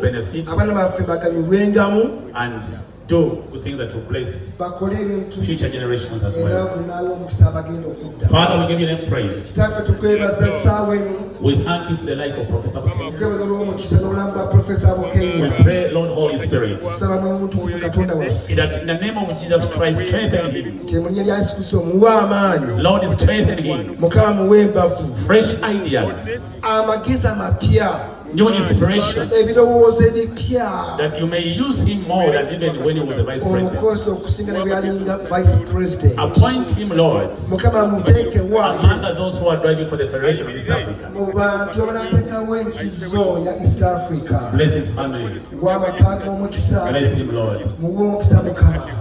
benefit and do good things that will bless future generations as well. Father, we give you the praise. We thank you for the life of Professor Bukenya. We pray, Lord Holy Spirit, that in the name of Jesus Christ, strengthen him. Lord, strengthen him. Fresh ideas, new inspiration, that you may use him more than even when he was a vice president. Appoint him, Lord, among those who are driving for the Federation of East Africa. Bless his family. Bless him, Lord.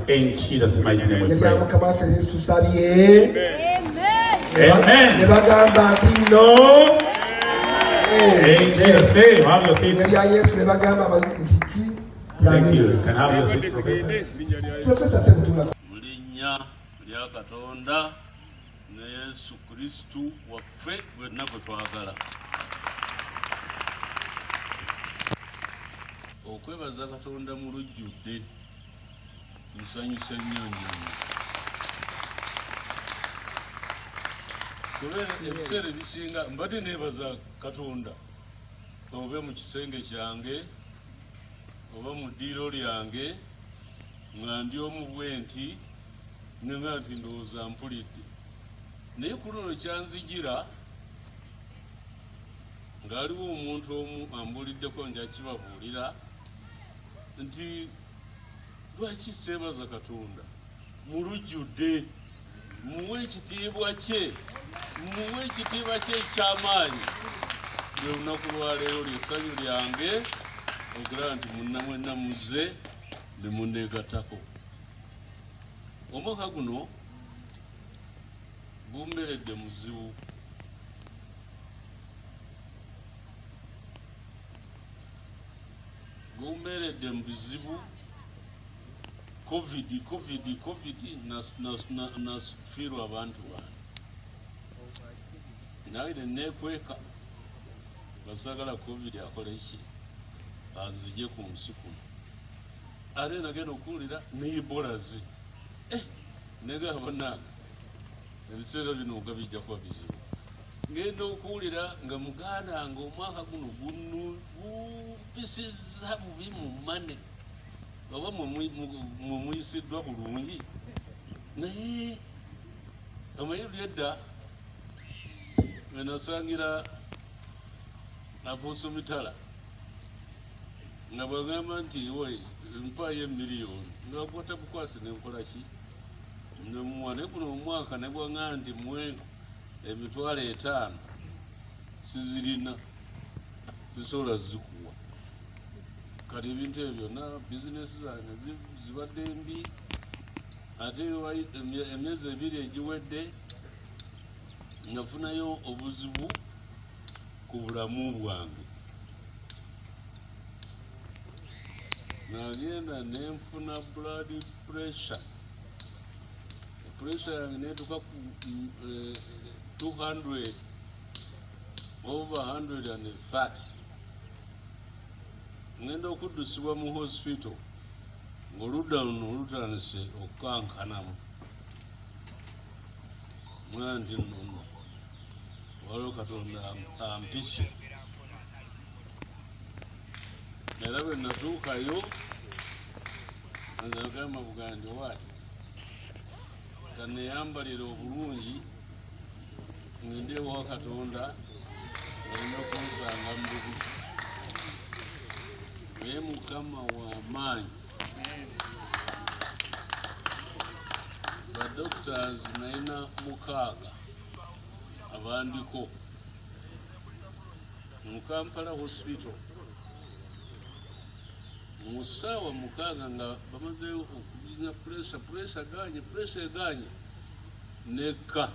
In Jesus' mighty name we pray. Amen. In Jesus' name, have your seat. Thank you. You can have your seat, Professor. Mulinya lya Katonda ne Yesu Kristu waffe gwenna gwe twagala. Okwebaza Katonda mu lujjudde nsanyusa nnyo nnyo. Kubera ebiseera ebisinga mbadde neebaza Katonda obe mu kisenge kyange oba mu ddiiro lyange nga ndi omu bwenti nga nti ndowooza mpulidde. Naye ku luno kyanzigira ng'aliwo omuntu omu ambuliddeko nja kibabuulira nti lwaki seebaza Katonda mu lujjudde, muwe ekitiibwa kye, muwe ekitiibwa kye eky'amaanyi. Lwe lunaku lwaleero ly'essanyu lyange okulaba nti munna mwenna muzze ne munneegattako. Omwaka guno gumberedde muzibu. Gumberedde mu bizibu. COVID nafiirwa abantu bange. Nawe ne neekweka basagala COVID akole ki anzije ku nsi kuno. Ate nagenda okuwulira ne Ebolazi. Negamba bannange ebiseera bino nga bijja kuba bizibu. Ngenda okuwulira nga muganda nga omwaka guno gumpisizza bubi mu mane. Oba muyisiddwa bulungi. Naye amayiro lyedda we nasangira Apostle Mitala nga bwagamba nti we mpaayo emiliyoni nga bwatabukwasi nenkola ki nemuwa. Naye guno omwaka ne bwagamba nti muwe emitwalo 5 sizirina zisobola zikuwa. Kati ebintu ebyo byonna bizinesi zange zibadde mbi. Ate emyezi 2 egiwedde nafunayo obuzibu ku bulamu bwange. Nagenda nenfuna blood pressure. Pressure yange netuuka ku 200 over 130. Ngenda okuddusibwa mu hospital ng'oludda luno olutandise okukankanamu. Mwanti nno waliwo Katonda ampishe. Era bwe natuukayo nagamba bugandi waati kaneyambalira obulungi ngende ewa Katonda alina okunsanga mu bubi. Naye Mukama w'amaanyi. Doctors nalina 6 abandiko mu Kampala hospital. Mu ssaawa 6 nga bamazeewo okuzina pressure eganye nekka.